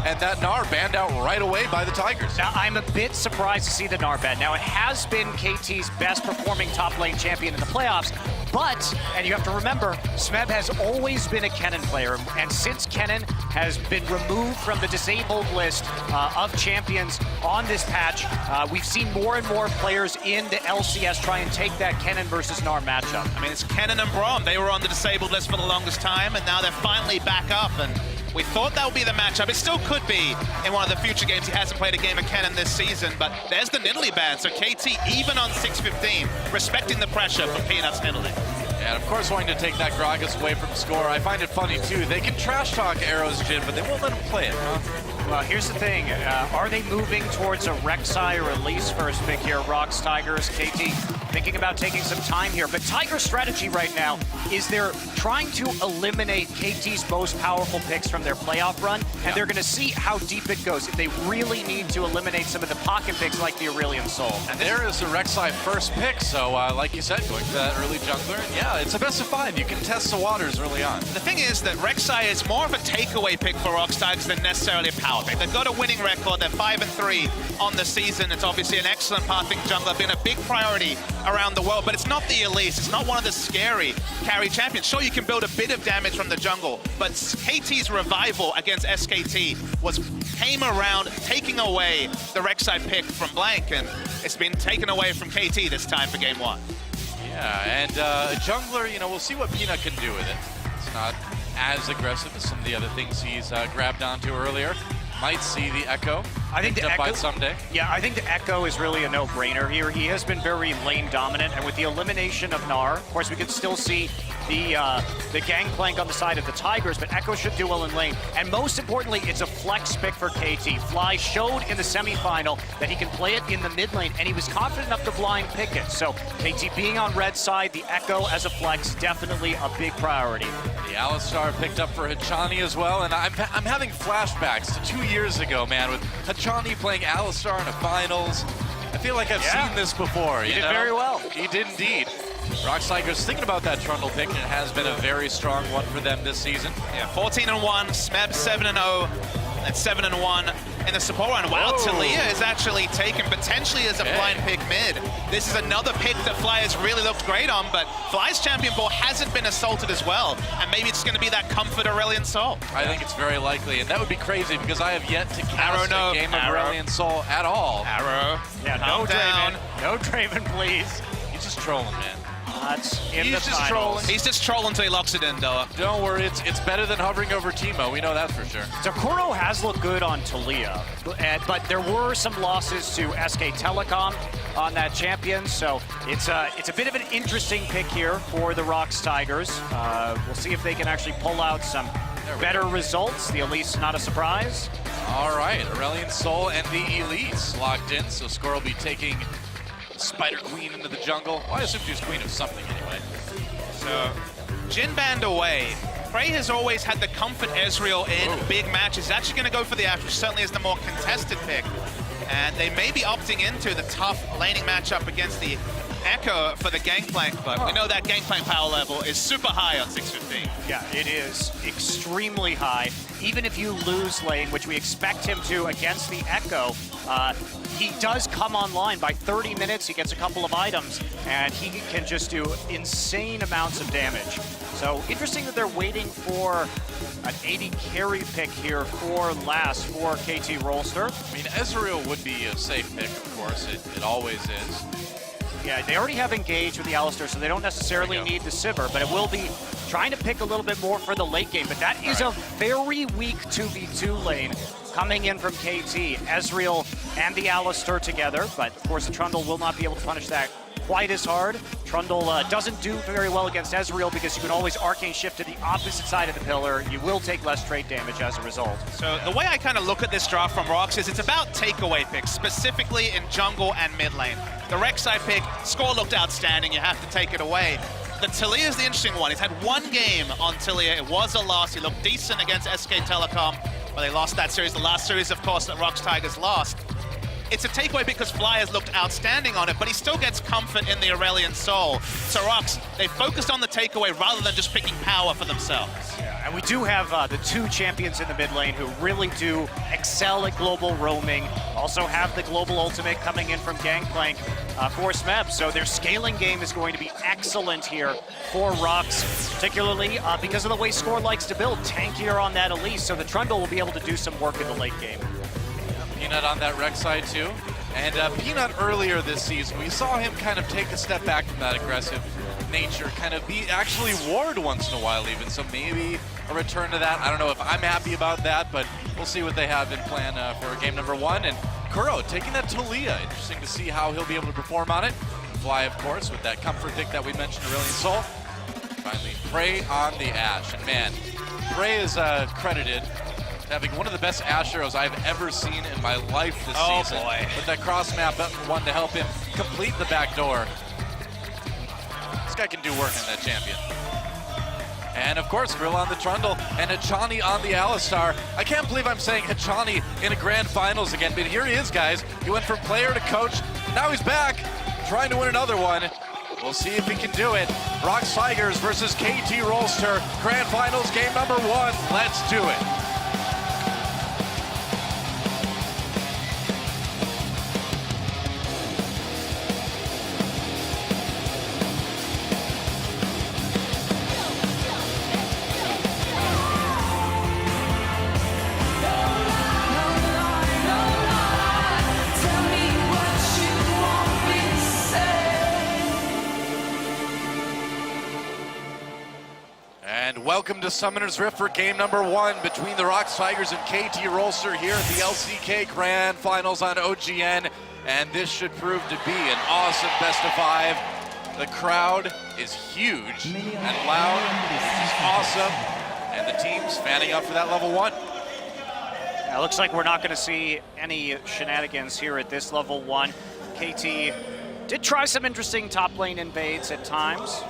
and that Gnar banned out right away by the Tigers. Now, I'm a bit surprised to see the Gnar ban. Now, it has been KT's best performing top lane champion in the playoffs, but, and you have to remember, Smeb has always been a Kennen player, and since Kennen has been removed from the disabled list of champions on this patch, we've seen more and more players in the LCS try and take that Kennen versus Gnar matchup. I mean, it's Kennen and Braum. They were on the disabled list for the longest time, and now they're finally back up, and we thought that would be the matchup. It still could be in one of the future games. He hasn't played a game of Kennen this season, but there's the Nidalee ban, so KT, even on 6-15, respecting the pressure from Peanuts Nidalee. And of course, wanting to take that Gragas away from score. I find it funny too. They can trash talk Arrow's Jhin, but they won't let him play it, huh? Well, here's the thing. Are they moving towards a Rek'Sai release first pick here? ROX, Tigers, KT thinking about taking some time here. But Tiger's strategy right now is they're trying to eliminate KT's most powerful picks from their playoff run, and they're going to see how deep it goes if they really need to eliminate some of the pocket picks like the Aurelion Sol. And there is the Rek'Sai first pick, so like you said, going to that early jungler, yeah, it's a best of 5. You can test the waters early on. The thing is that Rek'Sai is more of a takeaway pick for ROX Tigers than necessarily a power pick. They've got a winning record. They're 5-3 on the season. It's obviously an excellent pathing jungler, been a big priority around the world, but it's not the Elise. It's not one of the scary carry champions. Sure, you can build a bit of damage from the jungle, but KT's revival against SKT came around taking away the Rek'Sai pick from Blank, and it's been taken away from KT this time for game 1. Yeah, and a jungler, you know, we'll see what Peanut can do with it. It's not as aggressive as some of the other things he's grabbed onto earlier. Might see the Echo. I think the Echo someday. Yeah, I think the Echo is really a no-brainer here. He has been very lane dominant, and with the elimination of Gnar, of course, we could still see the gangplank on the side of the Tigers, but Echo should do well in lane. And most importantly, it's a flex pick for KT. Fly showed in the semifinal that he can play it in the mid lane, and he was confident enough to blind pick it. So KT being on red side, the Echo as a flex, definitely a big priority. The Alistar picked up for Hachani as well, and I'm having flashbacks to 2 years ago, man, with Hachani playing Alistar in the finals. I feel like I've seen this before. He did very well. He did indeed. ROX Tigers thinking about that Trundle pick, and it has been a very strong one for them this season. Yeah, 14-1, Smeb 7-0, and 7-1 in the support run. Wow, Taliyah is actually taken potentially as a blind pick mid. This is another pick that Fly has really looked great on, but Fly's champion ball hasn't been assaulted as well, and maybe it's going to be that comfort Aurelion Sol. I think it's very likely, and that would be crazy because I have yet to cast a game of Aurelion Sol at all. Arrow, yeah, no Draven, no Draven, please. He's just trolling, man. He's just trolling. He's just trolling until he locks it in, Doa. Don't worry, it's better than hovering over Teemo. We know that for sure. So Kuro has looked good on Taliyah, but there were some losses to SK Telecom on that champion, so it's a bit of an interesting pick here for the ROX Tigers. We'll see if they can actually pull out some better results. The Elise, not a surprise. All right, Aurelion Sol and the Elise locked in, so Score will be taking Spider Queen into the jungle. Well, I assume she's Queen of something anyway. So, Jhin banned away. Frey has always had the comfort Ezreal in big matches. He's actually going to go for the Ashe, which certainly is the more contested pick. And they may be opting into the tough laning matchup against the Echo for the Gangplank, but we know that Gangplank power level is super high on 615. Yeah, it is extremely high. Even if you lose lane, which we expect him to against the Echo, he does come online by 30 minutes. He gets a couple of items, and he can just do insane amounts of damage. So interesting that they're waiting for an 80 carry pick here for last for KT Rolster. I mean, Ezreal would be a safe pick, of course. It always is. Yeah, they already have engaged with the Alistar, so they don't necessarily need the Sivir, but it will be trying to pick a little bit more for the late game. But that is a very weak 2v2 lane coming in from KT. Ezreal and the Alistar together, but of course the Trundle will not be able to punish that quite as hard. Trundle doesn't do very well against Ezreal because you can always arcane shift to the opposite side of the pillar. You will take less trade damage as a result. So the way I kind of look at this draft from ROX is it's about takeaway picks, specifically in jungle and mid lane. The Rek'Sai pick, Score looked outstanding, you have to take it away. The Taliyah is the interesting one. He's had one game on Taliyah. It was a loss. He looked decent against SK Telecom, but they lost that series. The last series, of course, that ROX Tigers lost. It's a takeaway because Fly has looked outstanding on it, but he still gets comfort in the Aurelion Soul. So ROX, they focused on the takeaway rather than just picking power for themselves. Yeah, and we do have the two champions in the mid lane who really do excel at global roaming. Also have the global ultimate coming in from Gangplank for Smeb. So their scaling game is going to be excellent here for ROX, particularly because of the way Score likes to build, tankier on that Elise. So the Trundle will be able to do some work in the late game. Peanut on that Rex side too. And Peanut earlier this season, we saw him kind of take a step back from that aggressive nature, kind of be actually ward once in a while even. So maybe a return to that. I don't know if I'm happy about that, but we'll see what they have in plan for game number 1. And Kuro taking that Talia. Interesting to see how he'll be able to perform on it. Fly, of course, with that comfort pick that we mentioned, Aurelion Soul. Finally, Prey on the Ashe. And man, Prey is credited having one of the best Ashe arrows I've ever seen in my life this season. Oh boy. With that cross map button one to help him complete the back door. This guy can do work on that champion. And of course, Grill on the Trundle and Hachani on the Alistar. I can't believe I'm saying Hachani in a grand finals again, but here he is, guys. He went from player to coach. Now he's back, trying to win another one. We'll see if he can do it. ROX Tigers versus KT Rolster. Grand finals game number 1. Let's do it. Welcome to Summoner's Rift for game number 1 between the ROX Tigers and KT Rolster here at the LCK Grand Finals on OGN. And this should prove to be an awesome best of 5. The crowd is huge and loud, which is awesome. And the team's fanning up for that level 1. Yeah, looks like we're not going to see any shenanigans here at this level 1. KT did try some interesting top lane invades at times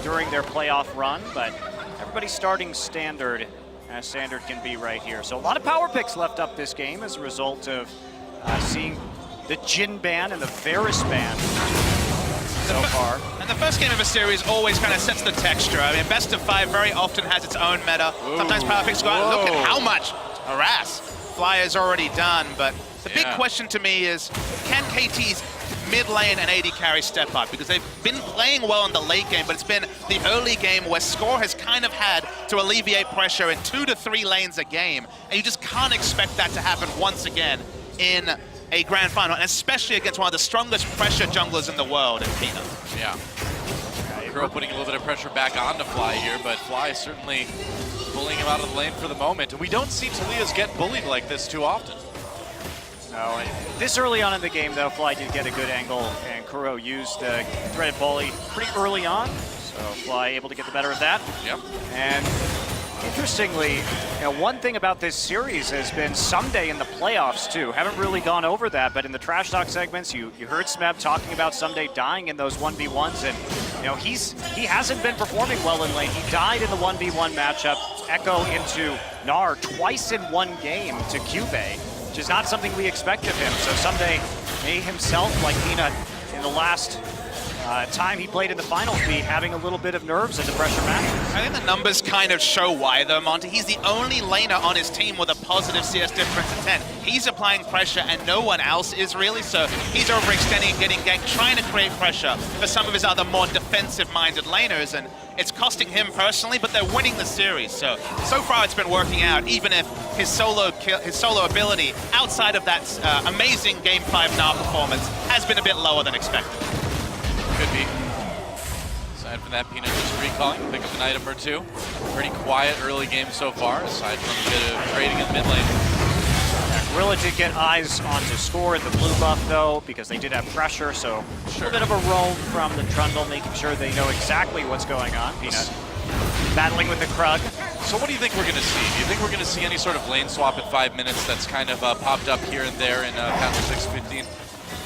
during their playoff run, but everybody's starting standard, as standard can be right here. So a lot of power picks left up this game as a result of seeing the Jhin ban and the Varus ban so far. And the first game of a series always kind of sets the texture. I mean, best of 5 very often has its own meta. Ooh. Sometimes power picks go out and look at how much harass Fly has already done. But the big question to me is, can KT's mid lane and AD carry step up? Because they've been playing well in the late game, but it's been the early game where Score has kind of had to alleviate pressure in 2 to 3 lanes a game, and you just can't expect that to happen once again in a grand final, and especially against one of the strongest pressure junglers in the world in Peanut. Yeah. Kuro putting a little bit of pressure back onto Fly here, but Fly certainly pulling him out of the lane for the moment. We don't see Talias get bullied like this too often. No, this early on in the game, though, Fly did get a good angle, and Kuro used the threaded bully pretty early on, so Fly able to get the better of that. Yep. And interestingly, one thing about this series has been Someday in the playoffs, too. Haven't really gone over that, but in the Trash Talk segments, you heard Smeb talking about Someday dying in those 1v1s, and he hasn't been performing well in lane. He died in the 1v1 matchup, Echo into Gnar twice in one game to Cubey, which is not something we expect of him. So Someday may himself, like Peanut, in the last time he played in the finals, be having a little bit of nerves in the pressure match. I think the numbers kind of show why, though, Monty. He's the only laner on his team with a positive CS difference of 10. He's applying pressure, and no one else is really, so he's overextending and getting ganked, trying to create pressure for some of his other more defensive-minded laners, and it's costing him personally, but they're winning the series. So far it's been working out, even if his solo ability outside of that amazing Game 5 Gnar performance has been a bit lower than expected. Could be. Aside from that, Peanut just recalling, pick up an item or 2. Pretty quiet early game so far, aside from a bit of trading in mid lane. Gorilla did get eyes onto Score in the blue buff, though, because they did have pressure, so a little bit of a roam from the Trundle, making sure they know exactly what's going on. Peanut battling with the Krug. So what do you think we're going to see? Do you think we're going to see any sort of lane swap at 5 minutes that's kind of popped up here and there in Path 615?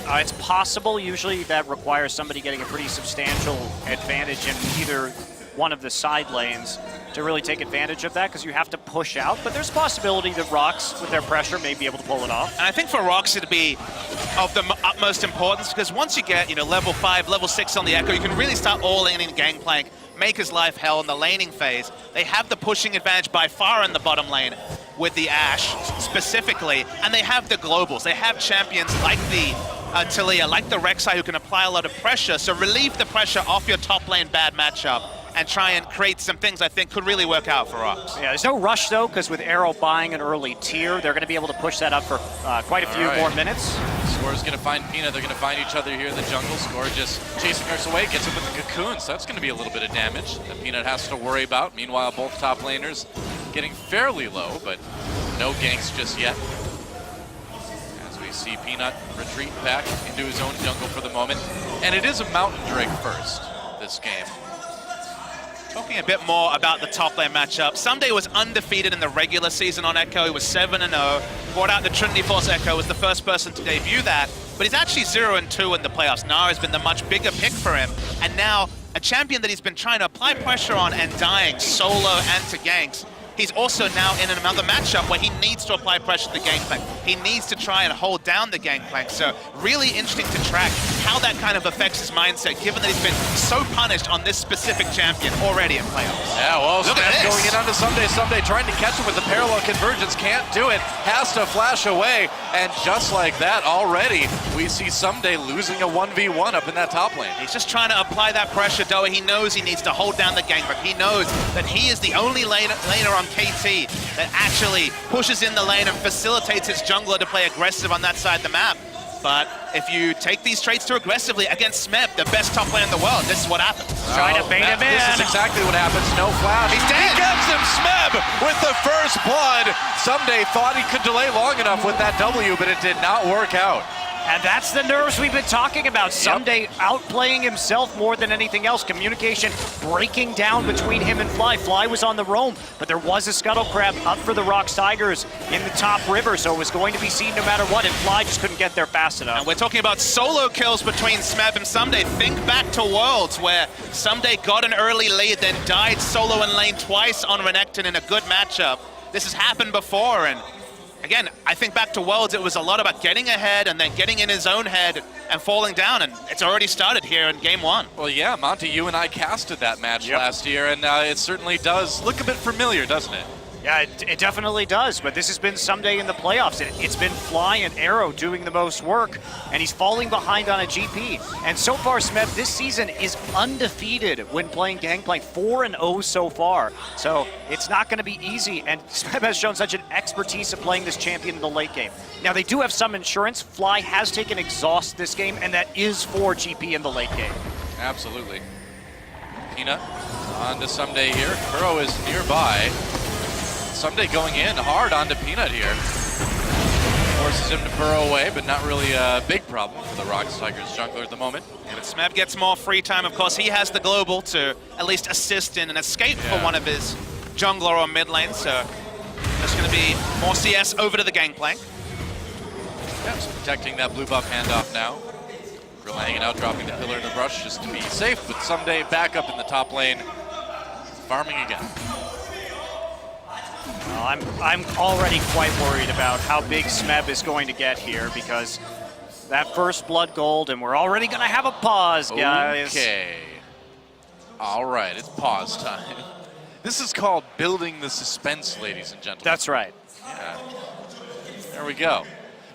It's possible. Usually that requires somebody getting a pretty substantial advantage in either one of the side lanes to really take advantage of that, because you have to push out. But there's a possibility that ROX, with their pressure, may be able to pull it off. And I think for ROX it'd be of the utmost importance, because once you get, level 5, level 6 on the Echo, you can really start all-in Gangplank, make his life hell in the laning phase. They have the pushing advantage by far in the bottom lane with the Ashe specifically, and they have the globals. They have champions like the Talia, like the Rek'Sai, who can apply a lot of pressure, so relieve the pressure off your top lane bad matchup and try and create some things I think could really work out for ROX. Yeah, there's no rush though, because with Arrow buying an early tier, they're going to be able to push that up for quite a few more minutes. Score's going to find Peanut. They're going to find each other here in the jungle. Score just chasing us away, gets him with the cocoon, so that's going to be a little bit of damage that Peanut has to worry about. Meanwhile, both top laners getting fairly low, but no ganks just yet. As we see Peanut retreat back into his own jungle for the moment. And it is a Mountain Drake first this game. Talking a bit more about the top lane matchup, Someday was undefeated in the regular season on Echo. He was 7-0, brought out the Trinity Force Echo, was the first person to debut that, but he's actually 0-2 in the playoffs. Nara has been the much bigger pick for him, and now a champion that he's been trying to apply pressure on and dying solo and to ganks. He's also now in another matchup where he needs to apply pressure to the Gangplank. He needs to try and hold down the Gangplank. So really interesting to track how that kind of affects his mindset, given that he's been so punished on this specific champion already in playoffs. Yeah, well, Look at this. going in onto Someday trying to catch him with the parallel convergence, can't do it, has to flash away, and just like that, already, we see Someday losing a 1v1 up in that top lane. He's just trying to apply that pressure, though. He knows he needs to hold down the Gangplank. He knows that he is the only laner on KT that actually pushes in the lane and facilitates his jungler to play aggressive on that side of the map. But if you take these traits too aggressively against Smeb, the best top lane in the world, this is what happens. Trying to bait him in. This is exactly what happens. No flash. He's dead. He gets him, Smeb, with the first blood. Someday thought he could delay long enough with that W, but it did not work out. And that's the nerves we've been talking about. Someday outplaying himself more than anything else. Communication breaking down between him and Fly. Fly was on the roam, but there was a Scuttle Crab up for the ROX Tigers in the top river, so it was going to be seen no matter what, and Fly just couldn't get there fast enough. And we're talking about solo kills between Smeb and Someday. Think back to Worlds, where Someday got an early lead, then died solo in lane twice on Renekton in a good matchup. This has happened before, and again, I think back to Worlds, it was a lot about getting ahead and then getting in his own head and falling down, and it's already started here in game 1. Well, yeah, Monty, you and I casted that match last year, and it certainly does look a bit familiar, doesn't it? Yeah, it definitely does, but this has been Someday in the playoffs. It's been Fly and Arrow doing the most work, and he's falling behind on a GP. And so far, Smeb this season is undefeated when playing Gangplank, 4-0 so far. So it's not going to be easy, and Smeb has shown such an expertise of playing this champion in the late game. Now, they do have some insurance. Fly has taken Exhaust this game, and that is for GP in the late game. Absolutely. Peanut on to Someday here. Kuro is nearby. Someday going in hard onto Peanut here. Forces him to burrow away, but not really a big problem for the ROX Tigers jungler at the moment. Yeah, but Smeb gets more free time. Of course, he has the global to at least assist in an escape for one of his jungler or mid lane, so there's going to be more CS over to the Gangplank. Yeah, just protecting that blue buff handoff now. Gorilla hanging out, dropping the pillar in the brush just to be safe, but Someday back up in the top lane, farming again. Well, I'm already quite worried about how big Smeb is going to get here, because that first blood gold, and we're already going to have a pause, guys. Okay. All right, it's pause time. This is called building the suspense, ladies and gentlemen. That's right. Yeah. There we go.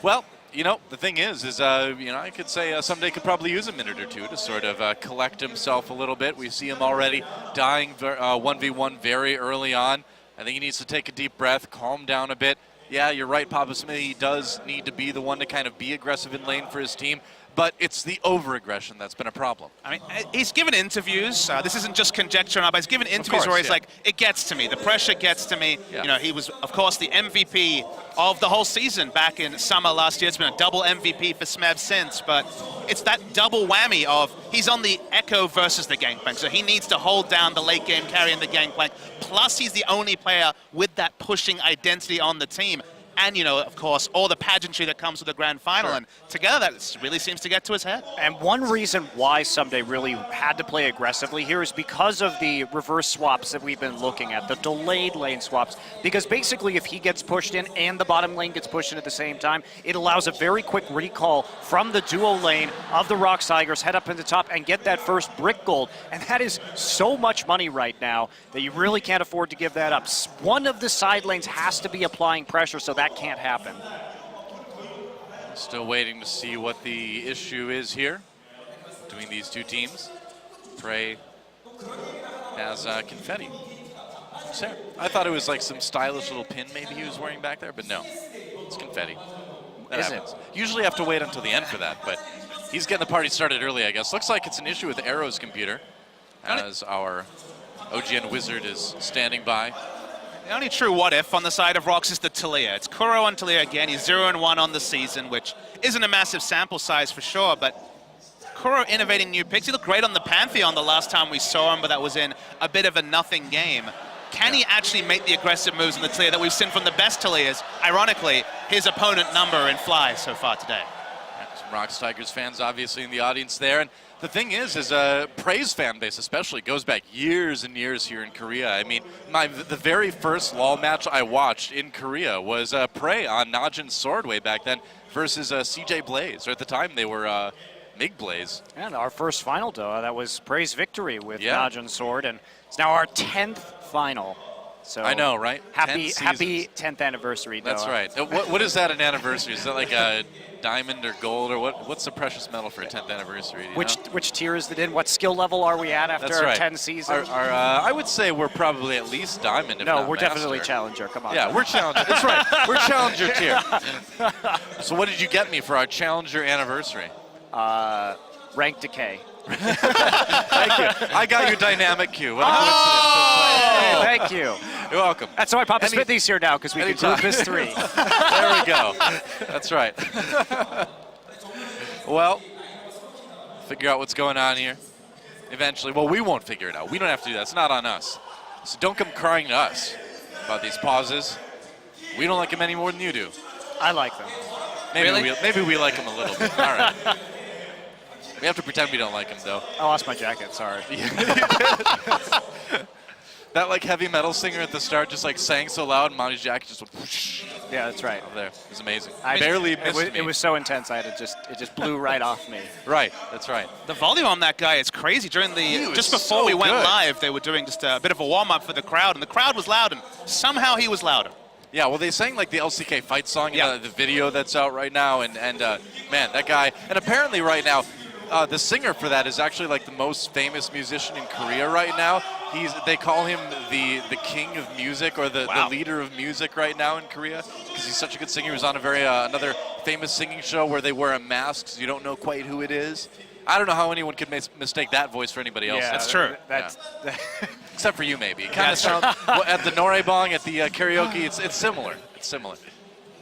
Well, you know, the thing is I could say Someday could probably use a minute or two to sort of collect himself a little bit. We see him already dying 1v1 very early on. I think he needs to take a deep breath, calm down a bit. Yeah, you're right, Papa Smith. He does need to be the one to kind of be aggressive in lane for his team, but it's the over-aggression that's been a problem. I mean, he's given interviews. This isn't just conjecture, but he's given interviews where he's like, it gets to me. The pressure gets to me. Yeah. You know, he was, of course, the MVP of the whole season back in summer last year. It's been a double MVP for Smeb since, but it's that double whammy of he's on the Echo versus the Gangplank, so he needs to hold down the late game carry in the Gangplank, plus he's the only player with that pushing identity on the team. and, you know, of course, all the pageantry that comes with the grand final. And together, that really seems to get to his head. And one reason why Someday really had to play aggressively here is because of the reverse swaps that we've been looking at, the delayed lane swaps. Because basically, if he gets pushed in and the bottom lane gets pushed in at the same time, it allows a very quick recall from the duo lane of the ROX Tigers, head up in the top and get that first brick gold. And that is so much money right now that you really can't afford to give that up. One of the side lanes has to be applying pressure, so that can't happen. Still waiting to see what the issue is here between these two teams. Prey has confetti. So, I thought it was like some stylish little pin maybe he was wearing back there, but no, it's confetti. That happens. Usually have to wait until the end for that, but he's getting the party started early, I guess. Looks like it's an issue with Arrow's computer as our OGN wizard is standing by. The only true what-if on the side of ROX is the Talia. It's Kuro on Talia again. He's 0-1 on the season, which isn't a massive sample size for sure, but Kuro innovating new picks. He looked great on the Pantheon the last time we saw him, but that was in a bit of a nothing game. Can he actually make the aggressive moves on the Talia that we've seen from the best Talias? Ironically, his opponent number in Fly so far today. Some ROX Tigers fans obviously in the audience there. And the thing is Prey's fan base especially goes back years and years here in Korea. I mean, the very first LoL match I watched in Korea was Prey on Najin's Sword way back then versus CJ Blaze. Or at the time they were Mig Blaze. And our first final, though, that was Prey's victory with Najin's Sword, and it's now our 10th final. So I know, right? Happy 10th anniversary, Doa. That's right. What is that an anniversary? Is that like a diamond or gold, or what's the precious metal for a 10th anniversary? Which tier is it in? What skill level are we at after our 10 seasons? I would say we're probably at least diamond, if no, not we're master. Definitely challenger. Come on. Yeah, we're challenger. That's right. We're challenger tier. So what did you get me for our challenger anniversary? Rank decay. Thank you. I got you dynamic Q. What a coincidence. Thank you. You're welcome. That's why Papa Smithy's here now, because we can group this 3. There we go. That's right. Well, figure out what's going on here. Eventually. Well, we won't figure it out. We don't have to do that. It's not on us. So don't come crying to us about these pauses. We don't like them any more than you do. I like them. Maybe we like them a little bit. All right. We have to pretend we don't like him, though. I lost my jacket, sorry. That like heavy metal singer at the start just like sang so loud, and Monty's jacket just went whoosh. Yeah, that's right. Over there. It was amazing. I barely missed me. It was so intense, it just blew right off me. Right, that's right. The volume on that guy is crazy. During the just before we went live, they were doing just a bit of a warm-up for the crowd, and the crowd was loud, and somehow he was louder. Yeah, well, they sang like the LCK fight song in the video that's out right now, and man, that guy, and apparently right now, the singer for that is actually like the most famous musician in Korea right now. They call him the king of music, or the leader of music right now in Korea, because he's such a good singer. He was on a another famous singing show where they wear a mask so you don't know quite who it is. I don't know how anyone could mistake that voice for anybody else. Yeah, that's true. Except for you, maybe. It kind of sounds at the Noraebang, at the karaoke. It's similar. It's similar.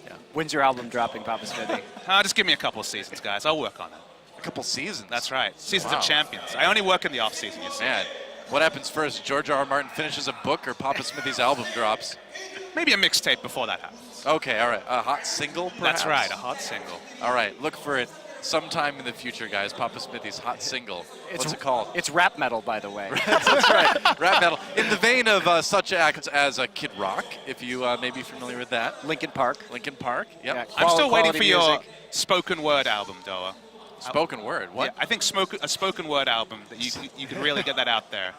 Yeah. When's your album dropping, Papa Smithy? Just give me a couple of seasons, guys. I'll work on it. A couple seasons. That's right. Seasons of Champions. I only work in the off season. You see. Man, what happens first? George R. R. Martin finishes a book, or Papa Smithy's album drops? Maybe a mixtape before that happens. Okay, all right. A hot single, perhaps? That's right. A hot single. All right. Look for it sometime in the future, guys. Papa Smithy's hot single. What's it called? It's rap metal, by the way. That's right. Rap metal. In the vein of such acts as Kid Rock, if you may be familiar with that. Linkin Park. Linkin Park. Yep. Yeah, I'm still waiting for your spoken word album, Doa. Spoken word? What? Yeah, I think a spoken word album that you can really get that out there.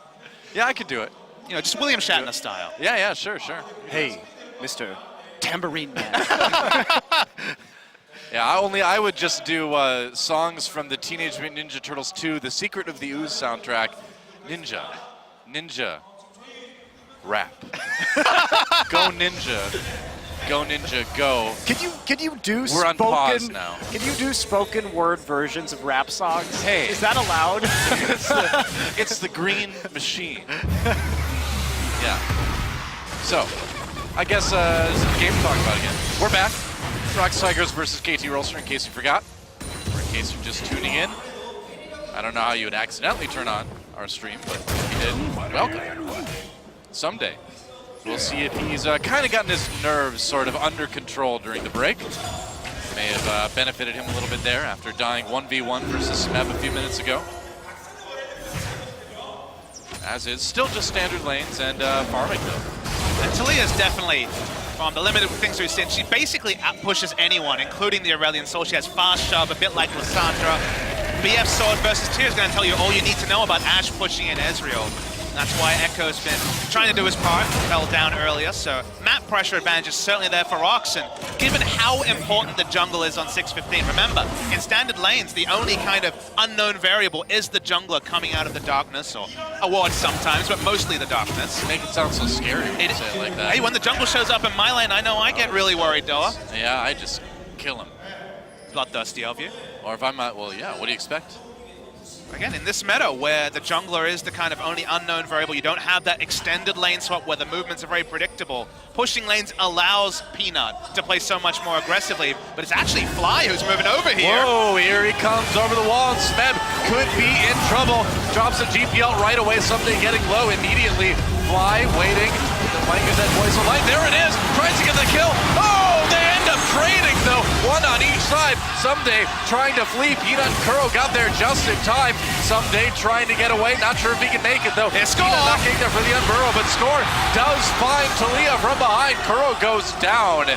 Yeah, I could do it. You know, just William Shatner style. Yeah, sure. Hey, Mr. Tambourine Man. Yeah, I would just do songs from the Teenage Mutant Ninja Turtles 2, The Secret of the Ooze soundtrack. Ninja, rap. Go Ninja. Go Ninja, go. Can you do We're on pause now. Can you do spoken word versions of rap songs? Hey. Is that allowed? It's the Green Machine. Yeah. So, I guess this is the game to talk about again. We're back. ROX Tigers versus KT Rolster, in case you forgot. Or in case you're just tuning in. I don't know how you would accidentally turn on our stream, but if you did, welcome. Someday. We'll see if he's kind of gotten his nerves sort of under control during the break. May have benefited him a little bit there after dying 1v1 versus Smeb a few minutes ago. As is, still just standard lanes and farming though. And Talia's definitely, from the limited things we've seen, she basically out-pushes anyone, including the Aurelion Soul. She has fast shove, a bit like Lissandra. BF Sword versus Tyr is going to tell you all you need to know about Ashe pushing in Ezreal. That's why Echo's been trying to do his part, fell down earlier, so map pressure advantage is certainly there for ROX, and given how important the jungle is on 6:15, remember, in standard lanes, the only kind of unknown variable is the jungler coming out of the darkness, or a ward sometimes, but mostly the darkness. Make it sound so scary when you say it like that. Hey, when the jungle shows up in my lane, I know I get really worried, Doa. Yeah, I just kill him. Bloodthirsty of you. Or if I'm not, well, yeah, what do you expect? Again, in this meta where the jungler is the kind of only unknown variable, you don't have that extended lane swap where the movements are very predictable. Pushing lanes allows Peanut to play so much more aggressively, but it's actually Fly who's moving over here. Whoa, here he comes over the wall, and Smeb could be in trouble. Drops a GPL right away, Someday getting low immediately. Fly waiting, might use that voice of light. There it is, tries to get the kill. Oh, they end up trading though, one on each side. Someday trying to flee, Peanut and Kuro got there just in time. Someday trying to get away, not sure if he can make it though. Score! Peanut not getting there for the unburrow, but Score does find Talia from behind. Kuro goes down.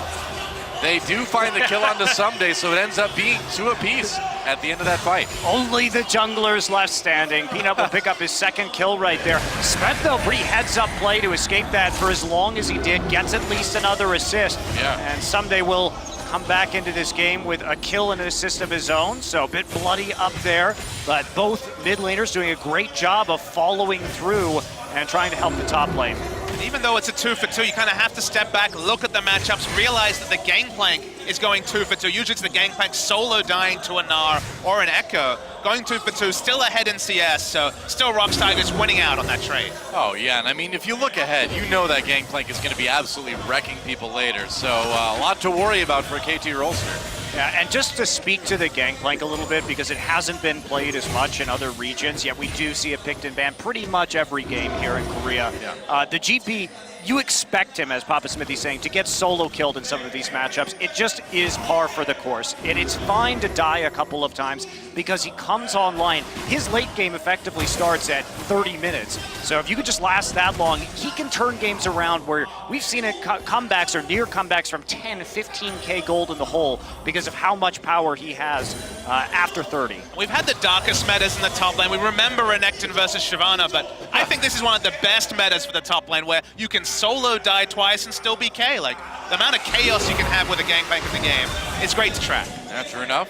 They do find the kill onto Someday, so it ends up being 2 apiece at the end of that fight. Only the junglers left standing. Peanut will pick up his second kill right there. Smeb, though, pretty heads-up play to escape that for as long as he did. Gets at least another assist. Yeah. And Someday will come back into this game with a kill and an assist of his own, so a bit bloody up there. But both mid laners doing a great job of following through and trying to help the top lane. Even though it's a 2-for-2, you kind of have to step back, look at the matchups, realize that the Gangplank is going 2-for-2. Usually it's the Gangplank solo dying to a Gnar or an Echo. Going 2-for-2, still ahead in CS, so still ROX Tigers winning out on that trade. Oh yeah, and I mean, if you look ahead, you know that Gangplank is going to be absolutely wrecking people later, so a lot to worry about for KT Rolster. Yeah, and just to speak to the Gangplank a little bit, because it hasn't been played as much in other regions, yet we do see it picked and banned pretty much every game here in Korea. Yeah. The GP, you expect him, as Papa Smithy's saying, to get solo killed in some of these matchups. It just is par for the course. And it's fine to die a couple of times because he comes online. His late game effectively starts at 30 minutes. So if you could just last that long, he can turn games around where we've seen it comebacks or near comebacks from 10, 15K gold in the hole because of how much power he has after 30. We've had the darkest metas in the top lane. We remember Renekton versus Shyvana, but I think this is one of the best metas for the top lane where you can solo die twice and still BK. Like, the amount of chaos you can have with a Gangplank in the game, it's great to track. Yeah, true enough.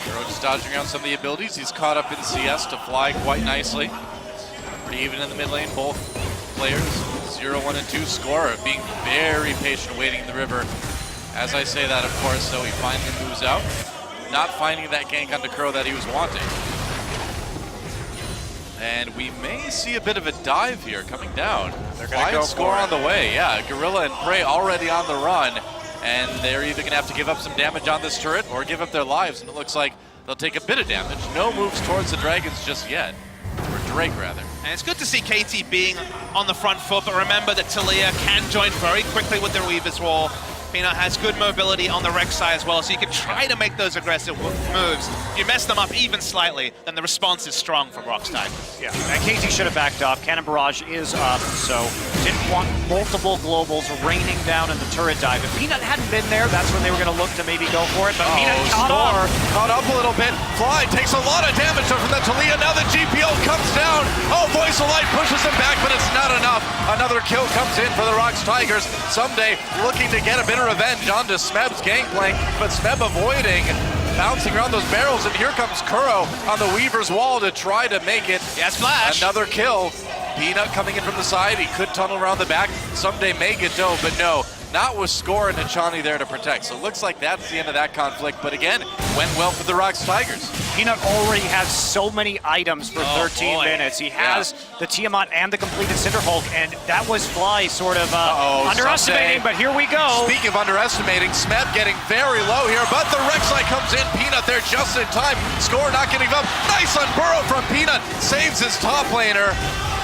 Kuro just dodging around some of the abilities. He's caught up in CS to Fly quite nicely. Pretty even in the mid lane, both players. 0, 1, and 2 score, being very patient waiting in the river. As I say that, of course, though, he finally moves out. Not finding that gank onto Kuro that he was wanting. And we may see a bit of a dive here coming down. They're going to go Score on the way, yeah. Gorilla and Prey already on the run. And they're either going to have to give up some damage on this turret or give up their lives. And it looks like they'll take a bit of damage. No moves towards the Dragons just yet. Or Drake, rather. And it's good to see KT being on the front foot, but remember that Talia can join very quickly with the Reaver's Wall. Peanut has good mobility on the Rex side as well, so you can try to make those aggressive moves. If you mess them up even slightly, then the response is strong from ROX Tigers. Yeah, and KT should have backed off. Cannon Barrage is up, so didn't want multiple globals raining down in the turret dive. If Peanut hadn't been there, that's when they were going to look to maybe go for it, but Peanut caught up a little bit. Fly takes a lot of damage from the Talia. Now the GPO comes down. Oh, Voice of Light pushes him back, but it's not enough. Another kill comes in for the ROX Tigers. Someday looking to get a bit of revenge onto Smeb's Gangplank, but Smeb avoiding, bouncing around those barrels, and here comes Kuro on the Weaver's Wall to try to make it. Yes, Flash. Another kill. Peanut coming in from the side. He could tunnel around the back. Someday make it though, but no. Not with Score and Hachani there to protect. So it looks like that's the end of that conflict. But again, went well for the ROX Tigers. Peanut already has so many items for 13 minutes. He has the Tiamat and the completed Cinderhulk, and that was Fly sort of underestimating, but here we go. Speaking of underestimating, Smeb getting very low here, but the Rek'Sai comes in. Peanut there just in time. Score not getting up. Nice unburrow from Peanut. Saves his top laner.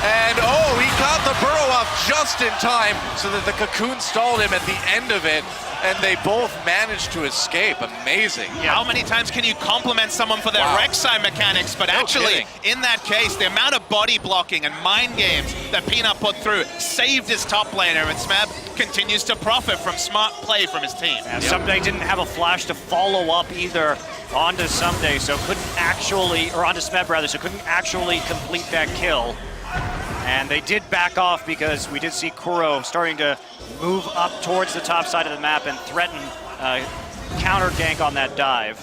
And oh, he got the burrow off just in time so that the cocoon stalled him at the end of it. And they both managed to escape. Amazing. Yeah. How many times can you compliment someone for their Rek'Sai mechanics? But actually, in that case, the amount of body blocking and mind games that Peanut put through saved his top laner, and Smeb continues to profit from smart play from his team. And Someday didn't have a flash to follow up either onto Someday, so couldn't actually, or onto Smeb rather, so couldn't actually complete that kill. And they did back off because we did see Kuro starting to move up towards the top side of the map and threaten counter gank on that dive.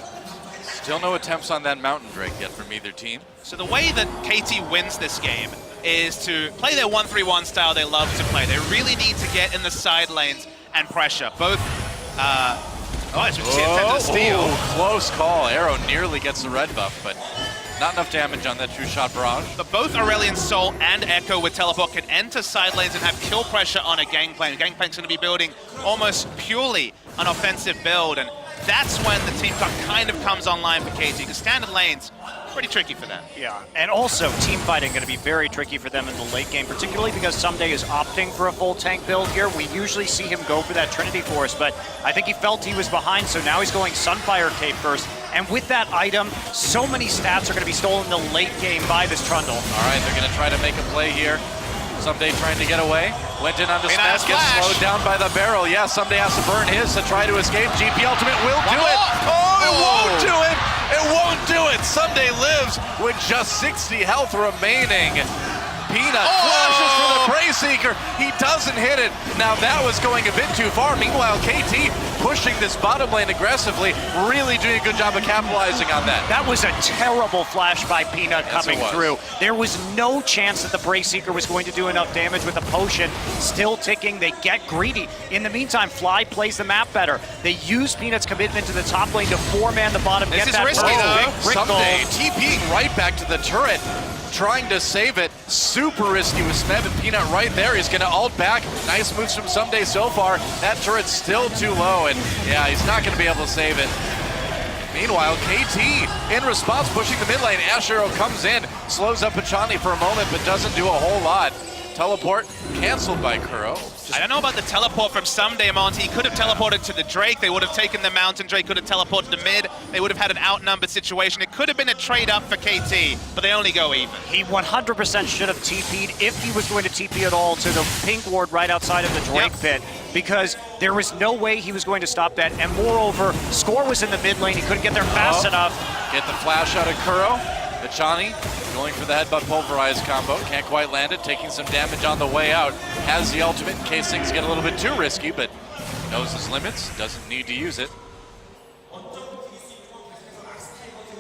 Still no attempts on that Mountain Drake yet from either team. So the way that KT wins this game is to play their 1-3-1 style they love to play. They really need to get in the side lanes and pressure. Both, as we see, attempted steal. Close call. Arrow nearly gets the red buff, but not enough damage on that two-shot barrage. But both Aurelion Sol and Echo with teleport can enter side lanes and have kill pressure on a Gangplank. Gangplank's going to be building almost purely an offensive build, and that's when the team kind of comes online for KT, because standard lanes, pretty tricky for them. Yeah, and also team fighting going to be very tricky for them in the late game, particularly because Someday is opting for a full tank build here. We usually see him go for that Trinity Force, but I think he felt he was behind, so now he's going Sunfire Cape first. And with that item, so many stats are going to be stolen in the late game by this Trundle. All right, they're going to try to make a play here. Someday trying to get away. Went in onto Smeb, gets slowed down by the barrel. Yeah, Someday has to burn his to try to escape. GP Ultimate will do it. Oh, it won't do it. It won't do it. Someday lives with just 60 health remaining. Peanut flashes for the Prey Seeker. He doesn't hit it. Now that was going a bit too far. Meanwhile, KT pushing this bottom lane aggressively, really doing a good job of capitalizing on that. That was a terrible flash by Peanut coming through. There was no chance that the Prey Seeker was going to do enough damage with the potion still ticking. They get greedy. In the meantime, Fly plays the map better. They use Peanut's commitment to the top lane to four-man the bottom. This is risky though. Someday TPing right back to the turret, trying to save it. Super risky with Smeb and Peanut right there. He's going to ult back. Nice moves from Someday so far. That turret's still too low, and yeah, he's not going to be able to save it. Meanwhile, KT in response pushing the mid lane. Ash Arrow comes in, slows up Pachani for a moment, but doesn't do a whole lot. Teleport canceled by Kuro. I don't know about the teleport from Someday, Monty. He could have teleported to the Drake. They would have taken the Mountain Drake, could have teleported to mid. They would have had an outnumbered situation. It could have been a trade up for KT, but they only go even. He 100% should have TP'd if he was going to TP at all to the pink ward right outside of the Drake pit, because there was no way he was going to stop that. And moreover, Score was in the mid lane. He couldn't get there fast enough. Get the flash out of Kuro. Pachani going for the headbutt pulverize combo. Can't quite land it, taking some damage on the way out. Has the ultimate in case things get a little bit too risky, but knows his limits, doesn't need to use it.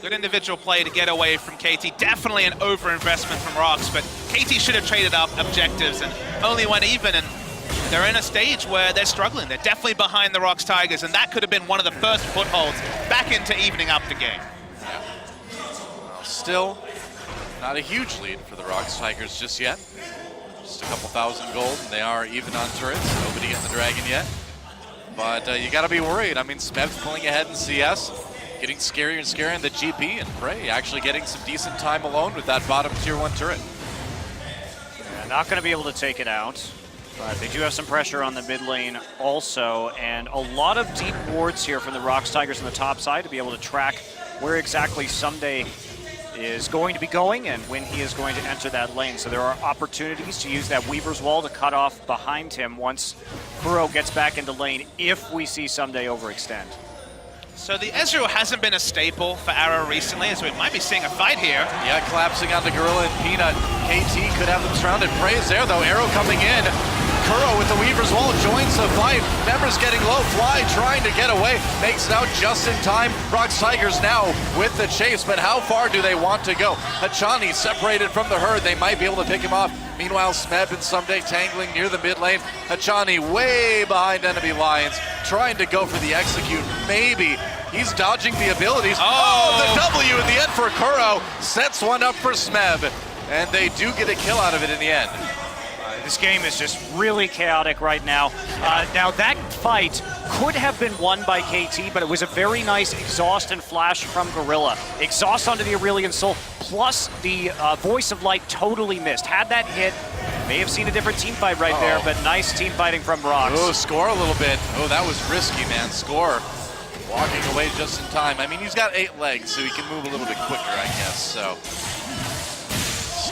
Good individual play to get away from KT. Definitely an overinvestment from ROX, but KT should have traded up objectives and only went even, and they're in a stage where they're struggling. They're definitely behind the ROX Tigers, and that could have been one of the first footholds back into evening up the game. Still not a huge lead for the ROX Tigers just yet. Just a couple thousand gold, and they are even on turrets. Nobody getting the dragon yet. But you got to be worried. I mean, Smeb's pulling ahead in CS, getting scarier and scarier in the GP, and Prey actually getting some decent time alone with that bottom tier 1 turret. Yeah, not going to be able to take it out, but they do have some pressure on the mid lane also, and a lot of deep wards here from the ROX Tigers on the top side to be able to track where exactly Someday is going to be going and when he is going to enter that lane. So there are opportunities to use that Weaver's Wall to cut off behind him once Kuro gets back into lane if we see Someday overextend. So the Ezreal hasn't been a staple for Arrow recently, as we might be seeing a fight here. Yeah, collapsing onto Gorilla and Peanut. KT could have them surrounded. Prey is there though, Arrow coming in. Kuro with the Weaver's Wall joins the fight. Members getting low. Fly trying to get away. Makes it out just in time. ROX Tigers now with the chase, but how far do they want to go? Hachani separated from the herd. They might be able to pick him off. Meanwhile, Smeb and Someday tangling near the mid lane. Hachani way behind enemy lines, trying to go for the execute. Maybe. He's dodging the abilities. Oh, the W in the end for Kuro. Sets one up for Smeb. And they do get a kill out of it in the end. this game is just really chaotic right now. Now that fight could have been won by KT, but it was a very nice exhaust and flash from Gorilla. Exhaust onto the Aurelion Soul, plus the Voice of Light totally missed. Had that hit, may have seen a different team fight right there, but nice team fighting from ROX. Oh, Score a little bit. Oh, that was risky, man. Score walking away just in time. I mean, he's got 8 legs, so he can move a little bit quicker, I guess. So,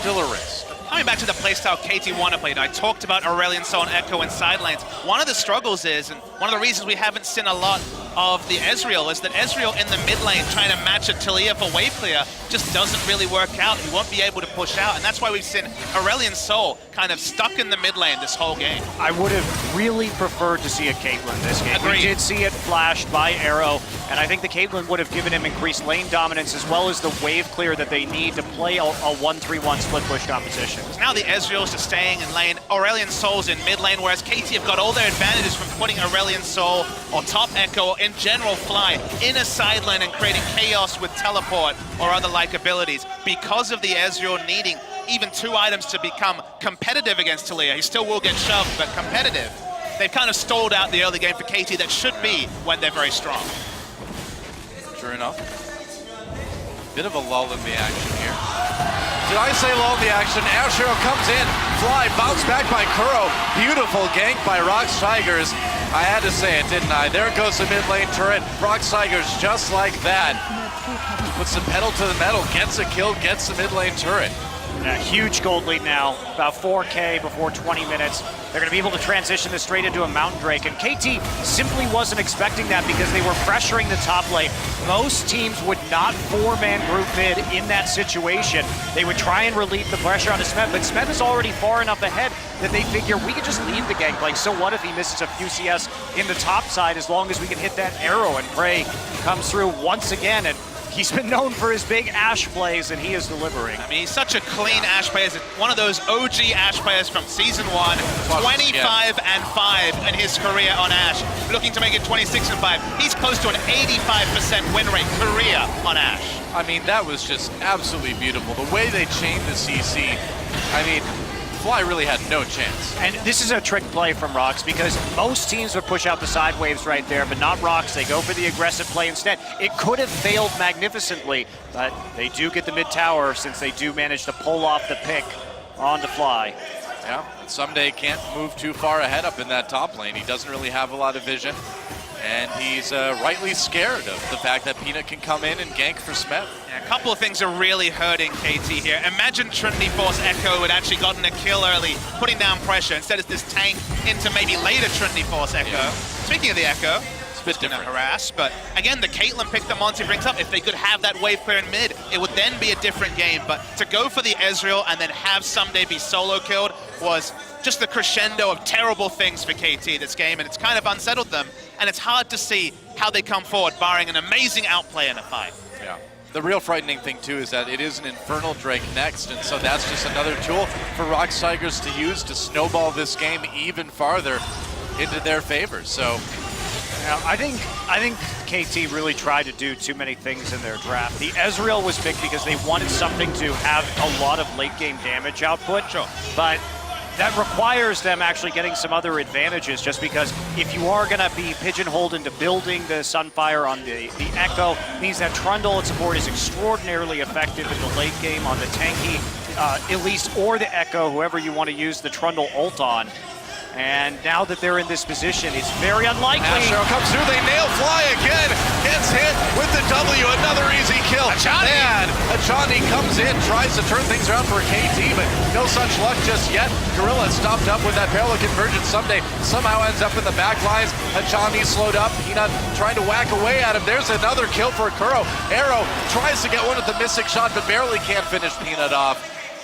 still a risk. Coming back to the playstyle KT wanna play, I talked about Aurelion Soul and Echo in side lanes. One of the struggles is, and one of the reasons we haven't seen a lot of the Ezreal, is that Ezreal in the mid lane trying to match a Talia for wave clear just doesn't really work out. He won't be able to push out, and that's why we've seen Aurelion Soul kind of stuck in the mid lane this whole game. I would have really preferred to see a Caitlyn this game. Agreed. We did see it flashed by Arrow, and I think the Caitlyn would have given him increased lane dominance as well as the wave clear that they need to play a 1-3-1 split push competition. Now the Ezreals are staying in lane, Aurelion Soul's in mid lane, whereas KT have got all their advantages from putting Aurelion Soul or top Echo or in general Fly in a side lane and creating chaos with teleport or other like abilities because of the Ezreal needing even 2 items to become competitive against Talia. He still will get shoved, but competitive. They've kind of stalled out the early game for KT that should be when they're very strong. Sure enough. Bit of a lull in the action here. Did I say lull in the action? Ashero comes in, Fly, bounced back by Kuro. Beautiful gank by ROX Tigers. I had to say it, didn't I? There goes the mid lane turret. ROX Tigers just like that. Puts the pedal to the metal, gets a kill, gets the mid lane turret. A huge gold lead now, about 4K before 20 minutes. They're going to be able to transition this straight into a Mountain Drake, and KT simply wasn't expecting that because they were pressuring the top lane. Most teams would not 4-man group mid in that situation. They would try and relieve the pressure on Smet, but Smet is already far enough ahead that they figure we could just leave the gangplank. So what if he misses a few CS in the top side as long as we can hit that arrow, and Prey comes through once again, and he's been known for his big Ashe plays, and he is delivering. I mean, he's such a clean Ashe player. He's one of those OG Ashe players from Season 1, 25-5 in his career on Ashe, looking to make it 26-5. He's close to an 85% win rate career on Ashe. I mean, that was just absolutely beautiful. The way they chained the CC, I mean, Fly really had no chance. And this is a trick play from ROX because most teams would push out the side waves right there, but not ROX. They go for the aggressive play instead. It could have failed magnificently, but they do get the mid tower since they do manage to pull off the pick on the Fly. Yeah, and Someday can't move too far ahead up in that top lane. He doesn't really have a lot of vision, and he's rightly scared of the fact that Peanut can come in and gank for Smet. Yeah, a couple of things are really hurting KT here. Imagine Trinity Force Echo had actually gotten a kill early, putting down pressure. Instead it's this tank into maybe later Trinity Force Echo. Yeah. Speaking of the Echo, it's a bit different. Harass, but again, the Caitlyn pick that Monty brings up, if they could have that wave clear in mid, it would then be a different game. But to go for the Ezreal and then have Someday be solo killed was just the crescendo of terrible things for KT this game, and it's kind of unsettled them, and it's hard to see how they come forward, barring an amazing outplay in a fight. Yeah. The real frightening thing, too, is that it is an Infernal Drake next, and so that's just another tool for ROX Tigers to use to snowball this game even farther into their favor. So, yeah, I think KT really tried to do too many things in their draft. The Ezreal was picked because they wanted something to have a lot of late game damage output. Sure. But that requires them actually getting some other advantages, just because if you are going to be pigeonholed into building the Sunfire on the Echo, means that Trundle and support is extraordinarily effective in the late game on the tanky Elise or the Echo, whoever you want to use the Trundle ult on. And now that they're in this position, it's very unlikely. Ashero comes through, they nail Fly again. Gets hit with the W, another easy kill. Ajani! And Ajani comes in, tries to turn things around for KT, but no such luck just yet. Gorilla stopped up with that parallel convergence Someday. Somehow ends up in the back lines. Ajani slowed up. Peanut trying to whack away at him. There's another kill for Kuro. Arrow tries to get one with the Mystic shot, but barely can't finish Peanut off.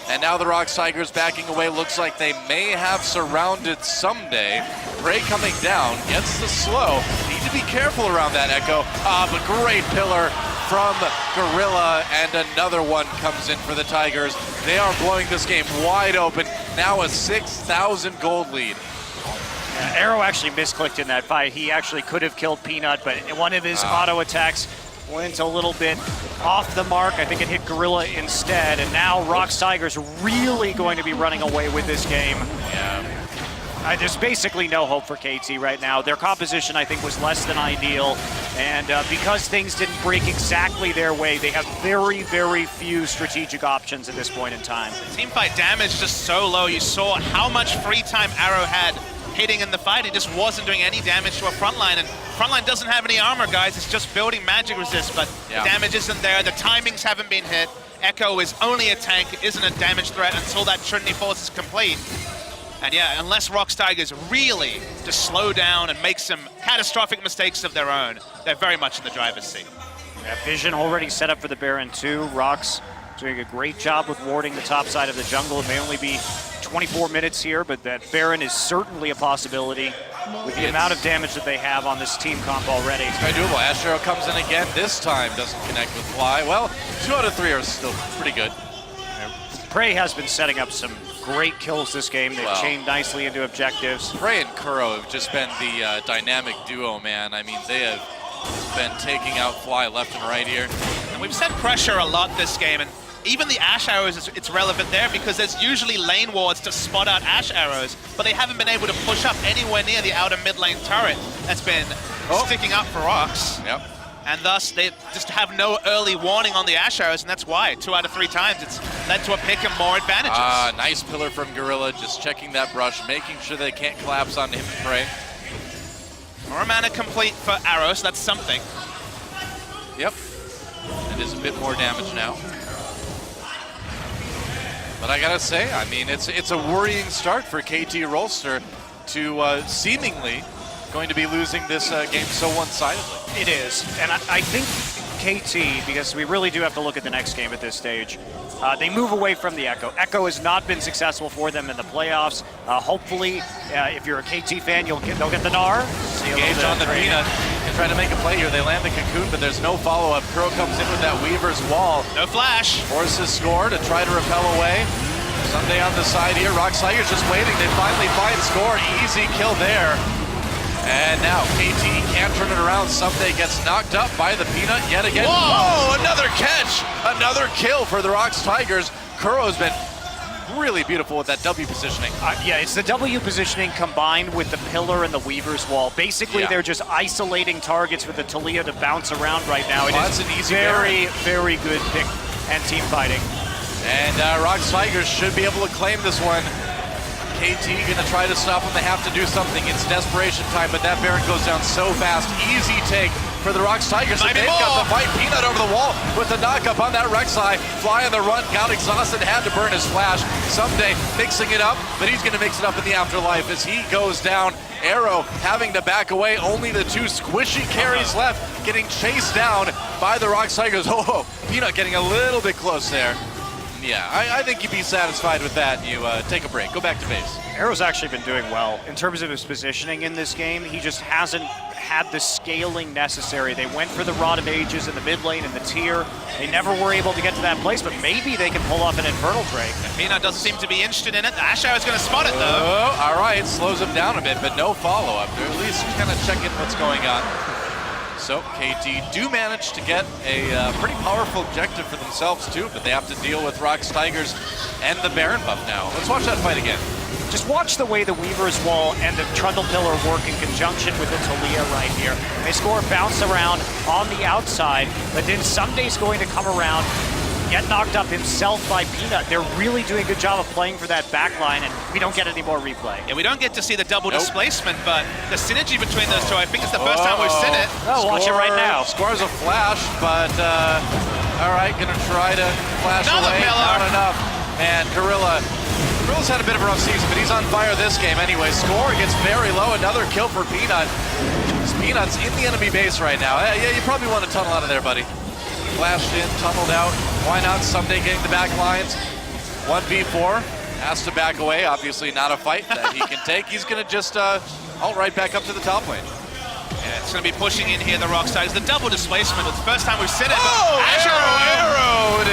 And now the ROX Tigers backing away. Looks like they may have surrounded Someday. Prey coming down, gets the slow. Need to be careful around that Echo. But great pillar from Gorilla, and another one comes in for the Tigers. They are blowing this game wide open. Now a 6,000 gold lead. Arrow actually misclicked in that fight. He actually could have killed Peanut, but one of his auto attacks went a little bit off the mark. I think it hit Gorilla instead, and now ROX Tigers really going to be running away with this game. Yeah, There's basically no hope for KT right now. Their composition, I think, was less than ideal. And because things didn't break exactly their way, they have very, very few strategic options at this point in time. Teamfight damage just so low. You saw how much free time Arrow had hitting in the fight. It just wasn't doing any damage to a frontline. And frontline doesn't have any armor, guys. It's just building magic resist, but the damage isn't there. The timings haven't been hit. Echo is only a tank, isn't a damage threat until that Trinity Force is complete. And yeah, unless ROX Tigers really just slow down and make some catastrophic mistakes of their own, they're very much in the driver's seat. Yeah, Vision already set up for the Baron 2. ROX doing a great job with warding the top side of the jungle. It may only be 24 minutes here, but that Baron is certainly a possibility with the amount of damage that they have on this team comp already. It's very doable. Ash Arrow comes in again. This time doesn't connect with Fly. Well, 2 out of 3 are still pretty good. Prey has been setting up some great kills this game. They've chained nicely into objectives. Prey and Kuro have just been the dynamic duo, man. I mean, they have been taking out Fly left and right here. And we've set pressure a lot this game, and even the Ash Arrows, it's relevant there because there's usually lane wards to spot out Ash Arrows, but they haven't been able to push up anywhere near the outer mid lane turret that's been sticking up for ROX. Yep. And thus, they just have no early warning on the Ash Arrows, and that's why 2 out of 3 times it's led to a pick and more advantages. Nice pillar from Gorilla, just checking that brush, making sure they can't collapse onto him and Prey. More mana complete for Arrows, that's something. Yep. It is a bit more damage now. But I gotta say, I mean, it's a worrying start for KT Rolster to seemingly going to be losing this game so one-sidedly. It is, and I think KT, because we really do have to look at the next game at this stage, they move away from the Echo. Echo has not been successful for them in the playoffs. Hopefully, if you're a KT fan, they'll get the Gnar. Engage on the Peanut and try to make a play here. They land the Cocoon, but there's no follow-up. Kuro comes in with that Weaver's Wall. No flash. Forces Score to try to repel away. Someday on the side here, ROX Tigers just waiting. They finally find Score. Easy kill there. And now KT can't turn it around. Someday gets knocked up by the Peanut yet again. Whoa, another catch! Another kill for the ROX Tigers. Kuro's been really beautiful with that W positioning. Yeah, it's the W positioning combined with the Pillar and the Weaver's Wall. Basically, they're just isolating targets with the Talia to bounce around right now. It is an easy very good pick and team fighting. And ROX Tigers should be able to claim this one. KT gonna try to stop them. They have to do something. It's desperation time, but that Baron goes down so fast. Easy take for the ROX Tigers. And they've got the fight. Peanut over the wall with the knockup on that Rek'Sai. Fly on the run, got exhausted, had to burn his flash. Someday mixing it up, but he's gonna mix it up in the afterlife as he goes down. Arrow having to back away. Only the 2 squishy carries left, getting chased down by the ROX Tigers. Oh, Peanut getting a little bit close there. Yeah, I think you'd be satisfied with that. You take a break, go back to base. Arrow's actually been doing well in terms of his positioning in this game. He just hasn't had the scaling necessary. They went for the Rod of Ages in the mid lane and the tier. They never were able to get to that place, but maybe they can pull off an Infernal Drake. Peanut doesn't seem to be interested in it. The Ash Arrow is going to spot it, though. Oh, all right, slows him down a bit, but no follow-up. They're at least kind of checking what's going on. So KT do manage to get a pretty powerful objective for themselves too, but they have to deal with ROX Tigers and the Baron buff now. Let's watch that fight again. Just watch the way the Weaver's Wall and the Trundle Pillar work in conjunction with the Talia right here. They score bounce around on the outside, but then Sunday's going to come around, get knocked up himself by Peanut. They're really doing a good job of playing for that backline, and we don't get any more replay. Yeah, we don't get to see the double displacement, but the synergy between those two, I think it's the first time we've seen it. Oh, watch it right now. Scores a flash, but all right, gonna try to flash Another away. Miller. Not enough. And Gorilla's had a bit of a rough season, but he's on fire this game anyway. Score gets very low. Another kill for Peanut. Peanut's in the enemy base right now. Yeah, you probably want to tunnel out of there, buddy. Flashed in, tunneled out. Why not? Someday getting the back lines. 1v4. Has to back away. Obviously not a fight that he can take. He's going to just ult right back up to the top lane. it's going to be pushing in here, the ROX Tigers. The double displacement, it's the first time we've seen it. Oh, Arrowed!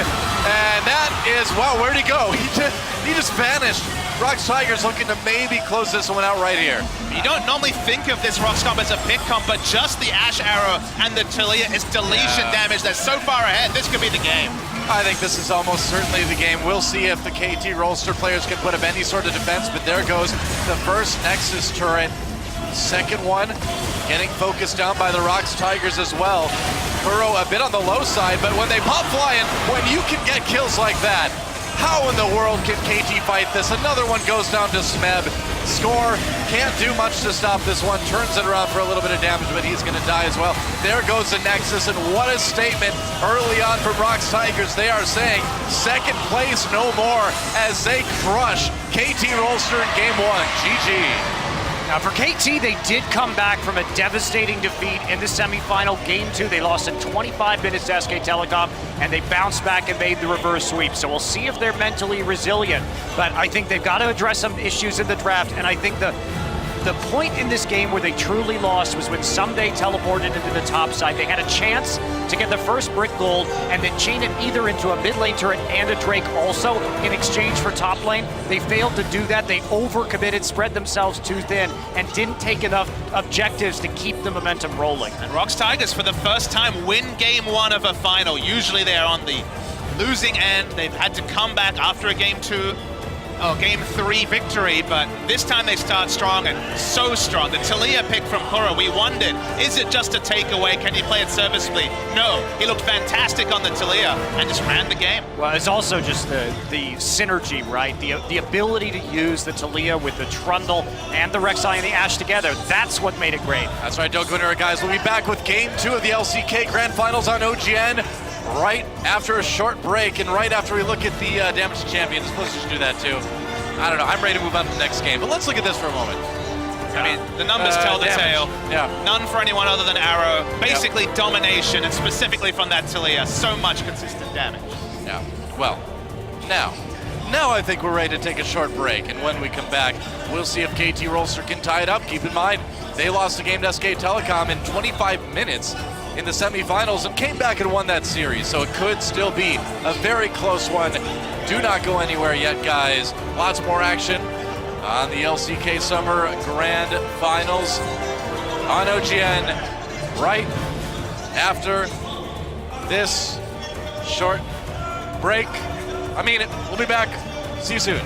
And that is, wow, where'd he go? He just vanished. ROX Tigers looking to maybe close this one out right here. You don't normally think of this ROX comp as a pick comp, but just the Ash Arrow and the Talia is deletion damage. They're so far ahead, this could be the game. I think this is almost certainly the game. We'll see if the KT Rolster players can put up any sort of defense, but there goes the first Nexus turret. Second one getting focused down by the ROX Tigers as well. Burrow a bit on the low side, but when they pop flying, when you can get kills like that, how in the world can KT fight this? Another one goes down to Smeb. Score can't do much to stop this one. Turns it around for a little bit of damage, but he's going to die as well. There goes the Nexus, and what a statement early on from ROX Tigers. They are saying second place no more as they crush KT Rolster in game one. GG. Now for KT, they did come back from a devastating defeat in the semifinal. Game 2, they lost in 25 minutes to SK Telecom, and they bounced back and made the reverse sweep. So we'll see if they're mentally resilient. But I think they've got to address some issues in the draft, and I think the point in this game where they truly lost was when Someday teleported into the top side. They had a chance to get the first brick gold and then chain it either into a mid lane turret and a Drake also in exchange for top lane. They failed to do that. They overcommitted, spread themselves too thin, and didn't take enough objectives to keep the momentum rolling. And ROX Tigers, for the first time, win game 1 of a final. Usually they're on the losing end. They've had to come back after a game 2. Game 3 victory, but this time they start strong, and so strong. The Talia pick from Kura, we wondered, is it just a takeaway? Can he play it serviceably? No, he looked fantastic on the Talia and just ran the game. Well, it's also just the synergy, right? The ability to use the Talia with the Trundle and the Rek'Sai and the Ashe together. That's what made it great. That's right, Doug Winter, guys. We'll be back with game 2 of the LCK Grand Finals on OGN right after a short break and right after we look at the Damage to Champions. Let's just do that too. I don't know, I'm ready to move on to the next game, but let's look at this for a moment. I mean, the numbers tell the tale. Yeah. None for anyone other than Arrow. Basically domination, and specifically from that Talia, so much consistent damage. Yeah, well, now I think we're ready to take a short break, and when we come back, we'll see if KT Rolster can tie it up. Keep in mind, they lost the game to SK Telecom in 25 minutes in the semifinals and came back and won that series, so it could still be a very close one. Do not go anywhere yet, guys. Lots more action on the LCK Summer Grand Finals on OGN right after this short break. I mean it. We'll be back. See you soon.